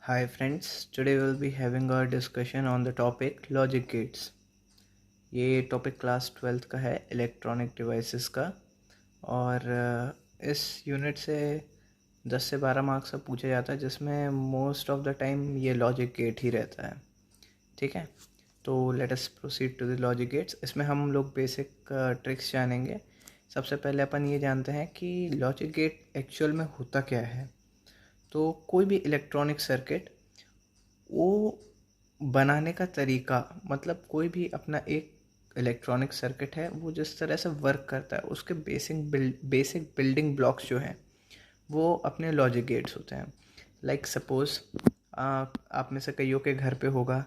Hi friends, today we'll be having a discussion on the topic logic gates. ये topic class 12th का है electronic devices का और इस यूनिट से 10 से 12 मार्क्स का पूछा जाता है जिसमें मोस्ट ऑफ द टाइम ये लॉजिक गेट ही रहता है। ठीक है, तो let us proceed to the logic gates. इसमें हम लोग बेसिक ट्रिक्स जानेंगे। सबसे पहले अपन ये जानते हैं कि लॉजिक गेट एक्चुअल में होता क्या है। तो कोई भी इलेक्ट्रॉनिक सर्किट वो बनाने का तरीका, मतलब कोई भी अपना एक इलेक्ट्रॉनिक सर्किट है वो जिस तरह से वर्क करता है उसके बेसिक बिल्डिंग ब्लॉक्स जो हैं वो अपने लॉजिक गेट्स होते हैं। लाइक सपोज आप में से कईयों के घर पे होगा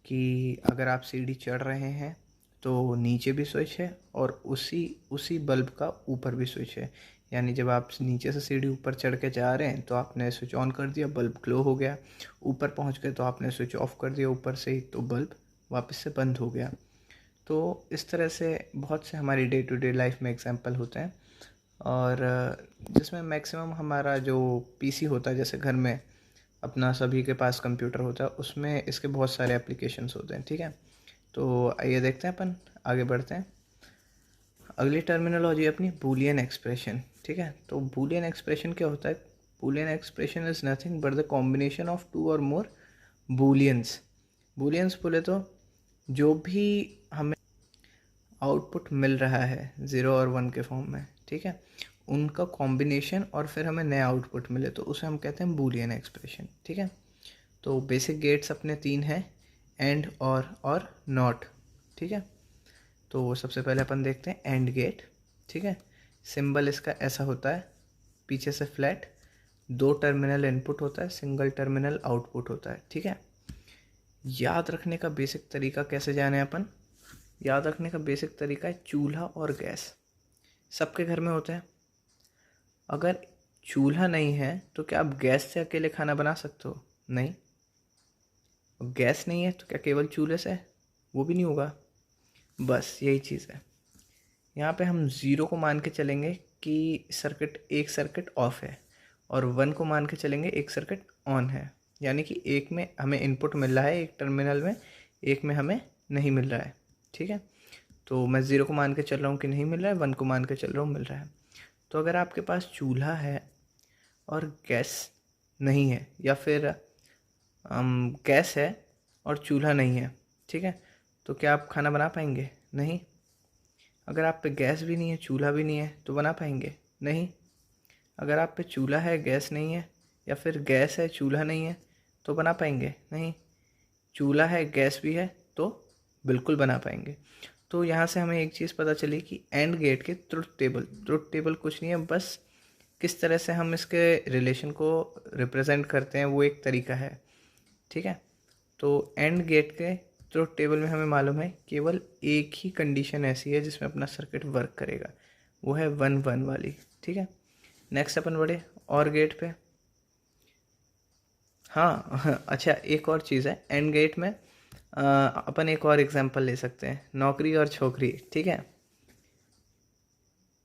कि अगर आप सीढ़ी चढ़ रहे हैं तो नीचे भी स्विच है और उसी उसी बल्ब का ऊपर भी स्विच है। यानी जब आप नीचे से सीढ़ी ऊपर चढ़ के जा रहे हैं तो आपने स्विच ऑन कर दिया, बल्ब ग्लो हो गया। ऊपर पहुंच गए तो आपने स्विच ऑफ कर दिया ऊपर से ही, तो बल्ब वापस से बंद हो गया। तो इस तरह से बहुत से हमारी डे टू डे लाइफ में एग्जांपल होते हैं और जिसमें मैक्सिमम हमारा जो पीसी होता है, जैसे घर में अपना सभी के पास कंप्यूटर होता है, उसमें इसके बहुत सारे एप्लीकेशंस होते हैं। ठीक है, तो आइए देखते हैं, अपन आगे बढ़ते हैं। अगली टर्मिनोलॉजी अपनी बूलियन एक्सप्रेशन। ठीक है, तो बूलियन एक्सप्रेशन क्या होता है? Boolean expression is nothing but the combination of two or more बूलियंस। बूलियंस बोले तो जो भी हमें आउटपुट मिल रहा है 0 और 1 के फॉर्म में, ठीक है, उनका कॉम्बिनेशन और फिर हमें नया आउटपुट मिले तो उसे हम कहते हैं बूलियन एक्सप्रेशन। ठीक है, तो बेसिक गेट्स अपने 3 हैं, एंड और नॉट। ठीक है, तो सबसे पहले अपन देखते हैं एंड गेट। ठीक है, सिंबल इसका ऐसा होता है, पीछे से फ्लैट, 2 टर्मिनल इनपुट होता है, सिंगल टर्मिनल आउटपुट होता है। ठीक है, याद रखने का बेसिक तरीका कैसे जाने अपन? याद रखने का बेसिक तरीका है चूल्हा और गैस। सबके घर में होते हैं। अगर चूल्हा नहीं है तो क्या आप गैस से अकेले खाना बना सकते हो? नहीं। और गैस नहीं है तो क्या केवल चूल्हे से? वो भी नहीं होगा। बस यही चीज़ है। यहाँ पे हम 0 को मान के चलेंगे कि एक सर्किट ऑफ है, और 1 को मान के चलेंगे एक सर्किट ऑन है। यानी कि एक में हमें इनपुट मिल रहा है एक टर्मिनल में, एक में हमें नहीं मिल रहा है। ठीक है, तो मैं 0 को मान के चल रहा हूँ कि नहीं मिल रहा है, 1 को मान के चल रहा हूँ मिल रहा है। तो अगर आपके पास चूल्हा है और गैस नहीं है, या फिर गैस है और चूल्हा नहीं है, ठीक है, तो क्या आप खाना बना पाएंगे? नहीं। अगर आप पे गैस भी नहीं है, चूल्हा भी नहीं है, तो बना पाएंगे? नहीं। अगर आप पे चूल्हा है, गैस नहीं है, या फिर गैस है, चूल्हा नहीं है, तो बना पाएंगे? नहीं। चूल्हा है, गैस भी है, तो बिल्कुल बना पाएंगे। तो यहाँ से हमें एक चीज़ पता चली कि एंड गेट के ट्रुथ टेबल कुछ नहीं है, बस किस तरह से हम इसके रिलेशन को रिप्रेजेंट करते हैं वो एक तरीका है। ठीक है, तो एंड गेट के ट्रुथ टेबल में हमें मालूम है केवल एक ही कंडीशन ऐसी है जिसमें अपना सर्किट वर्क करेगा, वो है 1 1 वाली। ठीक है, नेक्स्ट अपन बढ़े और गेट पे। हाँ अच्छा, एक और चीज़ है एंड गेट में, अपन एक और एग्जांपल ले सकते हैं, नौकरी और छोकरी। ठीक है,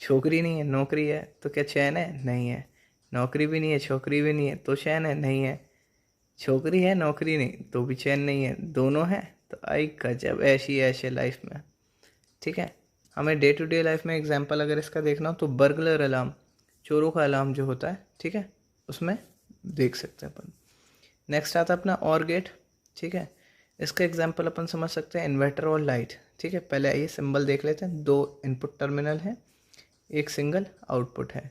छोकरी नहीं है, नौकरी है, तो क्या चैन है? नहीं है। नौकरी भी नहीं है, छोकरी भी नहीं है, तो चैन है? नहीं है। छोकरी है, नौकरी नहीं, तो भी चैन नहीं है। दोनों है तो आई गजब, ऐसी ऐसे लाइफ में। ठीक है, हमें डे टू डे लाइफ में एग्जांपल अगर इसका देखना हो तो बर्गलर अलार्म, चोरों का अलार्म जो होता है, ठीक है, उसमें देख सकते हैं अपन। नेक्स्ट आता है अपना और गेट। ठीक है, इसका एग्जांपल अपन समझ सकते हैं इन्वर्टर और लाइट। ठीक है, पहले आइए सिंबल देख लेते हैं। 2 इनपुट टर्मिनल हैं, एक सिंगल आउटपुट है।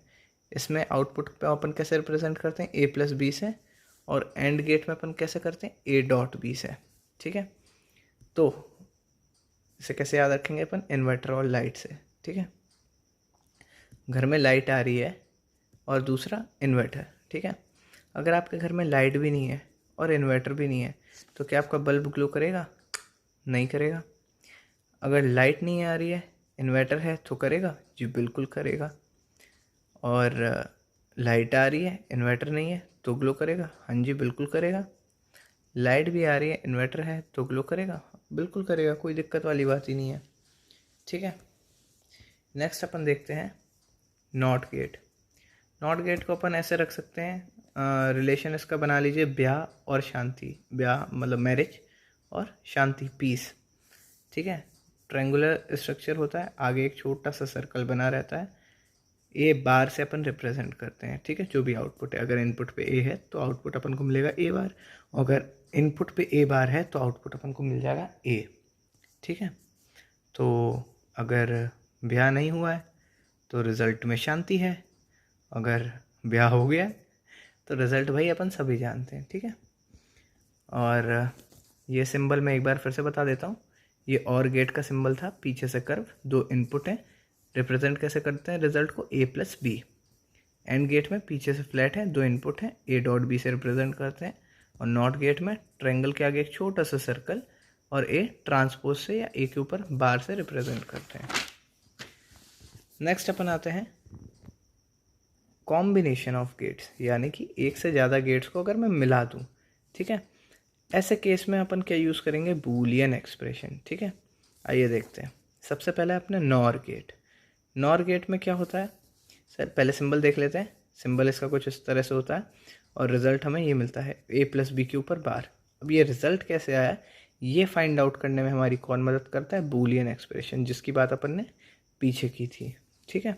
इसमें आउटपुट पे अपन कैसे रिप्रेजेंट करते हैं? A+B से, और एंड गेट में अपन कैसे करते हैं? A.B से। ठीक है, तो इसे कैसे याद रखेंगे अपन? इन्वर्टर और लाइट से। ठीक है, घर में लाइट आ रही है और दूसरा इन्वर्टर। ठीक है, अगर आपके घर में लाइट भी नहीं है और इन्वर्टर भी नहीं है तो क्या आपका बल्ब ग्लो करेगा? नहीं करेगा। अगर लाइट नहीं आ रही है, इन्वर्टर है, तो करेगा? जी बिल्कुल करेगा। और लाइट आ रही है, इन्वर्टर नहीं है, तो ग्लो करेगा? हाँ जी बिल्कुल करेगा। लाइट भी आ रही है, इन्वर्टर है, तो ग्लो करेगा? बिल्कुल करेगा, कोई दिक्कत वाली बात ही नहीं है। ठीक है, नेक्स्ट अपन देखते हैं नॉट गेट। नॉट गेट को अपन ऐसे रख सकते हैं, रिलेशन इसका बना लीजिए ब्याह और शांति, ब्याह मतलब मैरिज और शांति पीस, ठीक है। ट्रायंगुलर स्ट्रक्चर होता है, आगे एक छोटा सा सर्कल बना रहता है, ए बार से अपन रिप्रेजेंट करते हैं, ठीक है। जो भी आउटपुट है, अगर इनपुट पे ए है तो आउटपुट अपन को मिलेगा ए बार, अगर इनपुट पे ए बार है तो आउटपुट अपन को मिल जाएगा ए, ठीक है। तो अगर ब्याह नहीं हुआ है तो रिज़ल्ट में शांति है, अगर ब्याह हो गया तो रिज़ल्ट भाई अपन सभी जानते हैं, ठीक है। और ये सिंबल मैं एक बार फिर से बता देता हूँ, ये और गेट का सिंबल था, पीछे से कर्व, दो इनपुट हैं, रिप्रेजेंट कैसे करते हैं रिजल्ट को, ए प्लस बी। एंड गेट में पीछे से फ्लैट है, दो इनपुट हैं, ए डॉट बी से रिप्रेजेंट करते हैं। और नॉट गेट में ट्रायंगल के आगे एक छोटा सा सर्कल और ए ट्रांसपोज से या ए के ऊपर बार से रिप्रेजेंट करते हैं। नेक्स्ट अपन आते हैं कॉम्बिनेशन ऑफ गेट्स, यानी कि एक से ज़्यादा गेट्स को अगर मैं मिला दूँ, ठीक है। ऐसे केस में अपन क्या यूज़ करेंगे, बूलियन एक्सप्रेशन, ठीक है। आइए देखते हैं। सबसे पहले अपने नॉर गेट। नॉर गेट में क्या होता है सर, पहले सिंबल देख लेते हैं। सिंबल इसका कुछ इस तरह से होता है और रिज़ल्ट हमें ये मिलता है, ए प्लस बी के ऊपर बार। अब ये रिज़ल्ट कैसे आया, ये फाइंड आउट करने में हमारी कौन मदद करता है, बूलियन एक्सप्रेशन, जिसकी बात अपन ने पीछे की थी, ठीक है।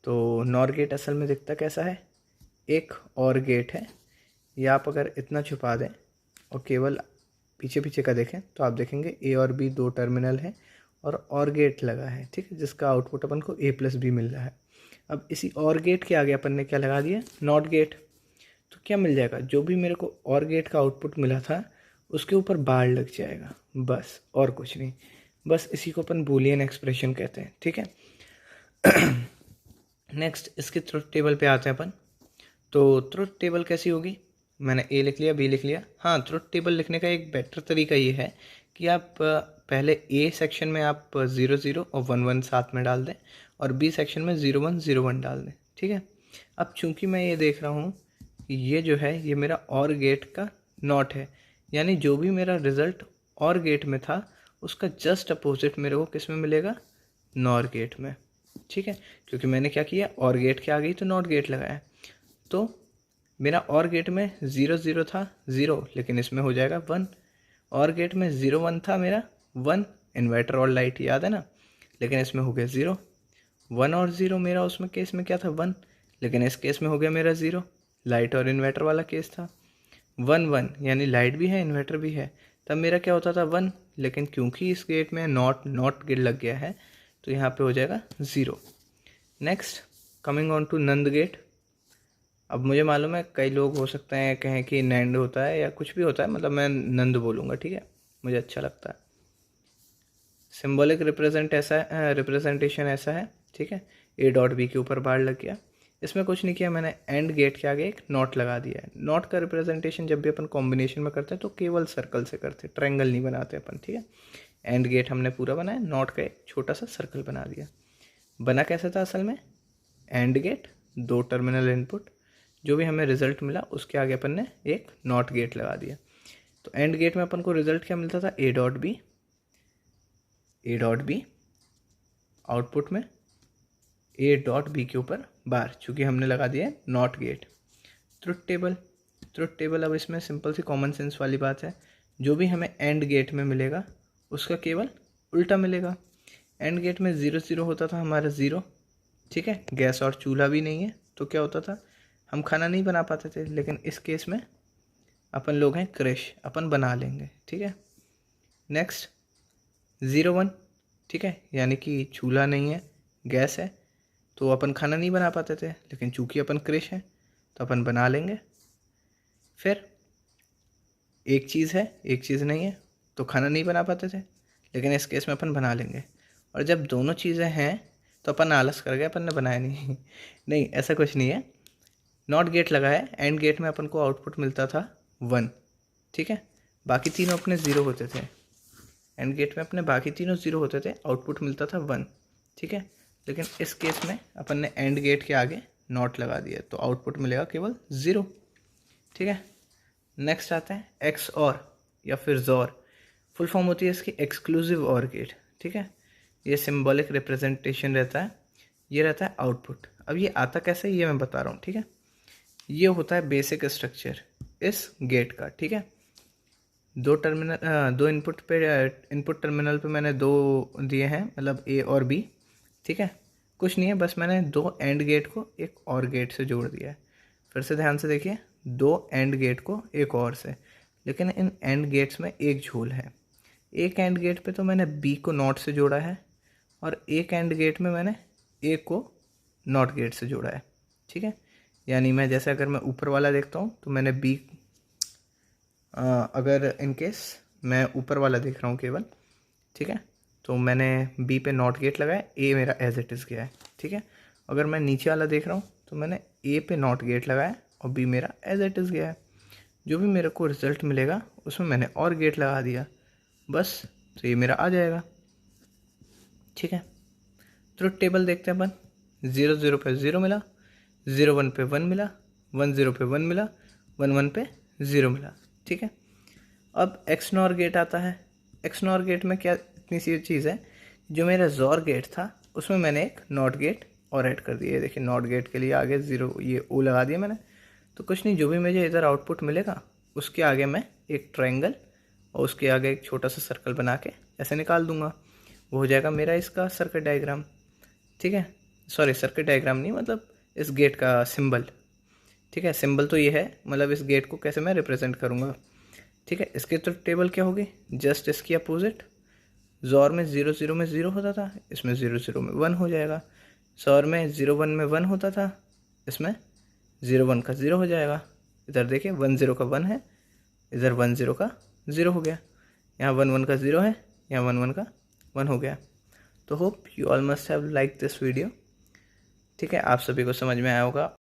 तो नॉर गेट असल में दिखता कैसा है, एक और गेट है, या आप अगर इतना छुपा दें और केवल पीछे पीछे का देखें तो आप देखेंगे ए और बी दो टर्मिनल हैं और गेट लगा है, ठीक है, जिसका आउटपुट अपन को ए प्लस बी मिल रहा है। अब इसी और गेट के आगे अपन ने क्या लगा दिया, नॉट गेट। तो क्या मिल जाएगा, जो भी मेरे को और गेट का आउटपुट मिला था उसके ऊपर बार लग जाएगा, बस और कुछ नहीं। बस इसी को अपन बूलियन एक्सप्रेशन कहते हैं, ठीक है। नेक्स्ट इसके ट्रुथ टेबल पे आते हैं अपन। तो ट्रुथ टेबल कैसी होगी, मैंने ए लिख लिया, बी लिख लिया। हाँ, ट्रुथ टेबल लिखने का एक बेटर तरीका ये है कि आप पहले ए सेक्शन में आप 0 0 और 1 1 साथ में डाल दें और बी सेक्शन में 0 1 0 1 डाल दें, ठीक है। अब चूंकि मैं ये देख रहा हूँ कि ये जो है ये मेरा और गेट का नॉट है, यानी जो भी मेरा रिज़ल्ट और गेट में था उसका जस्ट अपोजिट मेरे को किस में मिलेगा, नॉर गेट में, ठीक है। क्योंकि मैंने क्या किया, और गेट के आगे ही तो नॉट गेट लगाया। तो मेरा और गेट में 0 0 था 0, लेकिन इसमें हो जाएगा 1। और गेट में 0 1 था मेरा 1, इन्वर्टर और लाइट याद है ना, लेकिन इसमें हो गया 0। 1 और 0 मेरा उसमें केस में क्या था 1, लेकिन इस केस में हो गया मेरा 0, लाइट और इन्वर्टर वाला केस था। 1 1 यानी लाइट भी है इन्वर्टर भी है, तब मेरा क्या होता था 1, लेकिन क्योंकि इस गेट में नॉट गेट लग गया है तो यहाँ पे हो जाएगा 0। Next coming on to NAND gate. अब मुझे मालूम है कई लोग हो सकते हैं कहें कि नैंड होता है या कुछ भी होता है, मतलब मैं नंद बोलूँगा, ठीक है, मुझे अच्छा लगता है। सिंबॉलिक रिप्रेजेंटेशन ऐसा है, ठीक है। ए डॉट बी के ऊपर बार लग गया, इसमें कुछ नहीं किया मैंने, एंड गेट के आगे एक नॉट लगा दिया है। नॉट का रिप्रेजेंटेशन जब भी अपन कॉम्बिनेशन में करते हैं तो केवल सर्कल से करते हैं, ट्रायंगल नहीं बनाते अपन, ठीक है। एंड गेट हमने पूरा बनाया, नॉट का एक छोटा सा सर्कल बना दिया। बना कैसे था असल में, एंड गेट, दो टर्मिनल इनपुट, जो भी हमें रिजल्ट मिला उसके आगे अपन ने एक नॉट गेट लगा दिया। तो एंड गेट में अपन को रिजल्ट क्या मिलता था, ए डॉट बी, आउटपुट में ए डॉट बी के ऊपर बार, चूँकि हमने लगा दिया है नॉट गेट। ट्रुथ टेबल अब इसमें सिंपल सी कॉमन सेंस वाली बात है, जो भी हमें एंड गेट में मिलेगा उसका केवल उल्टा मिलेगा। एंड गेट में 0 0 होता था हमारा 0, ठीक है, गैस और चूल्हा भी नहीं है तो क्या होता था, हम खाना नहीं बना पाते थे, लेकिन इस केस में अपन लोग हैं क्रिश, अपन बना लेंगे, ठीक है। नेक्स्ट 0 1, ठीक है, यानी कि चूल्हा नहीं है गैस है तो अपन खाना नहीं बना पाते थे, लेकिन चूँकि अपन क्रिश हैं तो अपन बना लेंगे। फिर एक चीज़ है एक चीज़ नहीं है तो खाना नहीं बना पाते थे, लेकिन इस केस में अपन बना लेंगे। और जब दोनों चीज़ें हैं तो अपन आलस कर गए, अपन ने बनाया नहीं नहीं, ऐसा कुछ नहीं है। नॉट गेट लगा है, एंड गेट में अपन को आउटपुट मिलता था 1, ठीक है, बाकी तीनों अपने 0 होते थे। एंड गेट में अपने बाकी तीनों 0 होते थे, आउटपुट मिलता था 1, ठीक है। लेकिन इस केस में अपन ने एंड गेट के आगे नॉट लगा दिया तो आउटपुट मिलेगा केवल 0, ठीक है। नेक्स्ट आते हैं एक्स और या फिर जोर, फुल फॉर्म होती है इसकी एक्सक्लूसिव और गेट, ठीक है। ये सिंबॉलिक रिप्रेजेंटेशन रहता है, ये रहता है आउटपुट। अब ये आता कैसे ये मैं बता रहा हूँ, ठीक है। ये होता है बेसिक स्ट्रक्चर इस गेट का, ठीक है। दो इनपुट टर्मिनल पे मैंने दो दिए हैं, मतलब ए और बी, ठीक है। कुछ नहीं है, बस मैंने दो एंड गेट को एक और गेट से जोड़ दिया है। फिर से ध्यान से देखिए, दो एंड गेट को एक और से, लेकिन इन एंड गेट्स में एक झोल है। एक एंड गेट पे तो मैंने बी को नॉट से जोड़ा है, और एक एंड गेट में मैंने ए को नॉट गेट से जोड़ा है, ठीक है। यानी मैं जैसे अगर मैं ऊपर वाला देखता हूँ तो मैंने बी, अगर इन केस मैं ऊपर वाला देख रहा हूँ केवल, ठीक है, तो मैंने बी पे नॉट गेट लगाया, ए मेरा एज इट इज़ गया है, ठीक है। अगर मैं नीचे वाला देख रहा हूँ तो मैंने ए पे नॉट गेट लगाया और बी मेरा एज इट इज़ गया है। जो भी मेरे को रिजल्ट मिलेगा उसमें मैंने और गेट लगा दिया, बस, तो ये मेरा आ जाएगा, ठीक है। ट्रुथ टेबल देखते हैं अपन। 0 0 पे 0 मिला, 0 1 पे 1 मिला, 1 0 पे 1 मिला, 1 1 पे 0 मिला, ठीक है। अब एक्स नॉर गेट आता है। एक्स नॉर गेट में क्या इतनी सी चीज़ है, जो मेरा जोर गेट था उसमें मैंने एक नॉट गेट और ऐड कर दिया। देखिए नॉट गेट के लिए आगे 0 ये ओ लगा दिया मैंने। तो कुछ नहीं, जो भी मुझे इधर आउटपुट मिलेगा उसके आगे मैं एक ट्रायंगल और उसके आगे एक छोटा सा सर्कल बना के ऐसे निकाल दूंगा, वो हो जाएगा मेरा इसका सर्किट डायग्राम, ठीक है। सॉरी, सर्किट डायग्राम नहीं, मतलब इस गेट का सिंबल, ठीक है। सिंबल तो ये है, मतलब इस गेट को कैसे मैं रिप्रेजेंट करूँगा, ठीक है। इसके तो टेबल क्या होगी, जस्ट इसकी अपोजिट। जोर में 0 0 में 0 होता था, इसमें 0 0 में 1 हो जाएगा। जोर में 0 1 में 1 होता था, इसमें 0 1 का 0 हो जाएगा। इधर देखिए 1 0 का 1 है, इधर 1 0 का 0 हो गया। यहाँ 1 1 का 0 है, यहाँ 1 1 का 1 हो गया। तो hope you all must have like this video, ठीक है। आप सभी को समझ में आया होगा।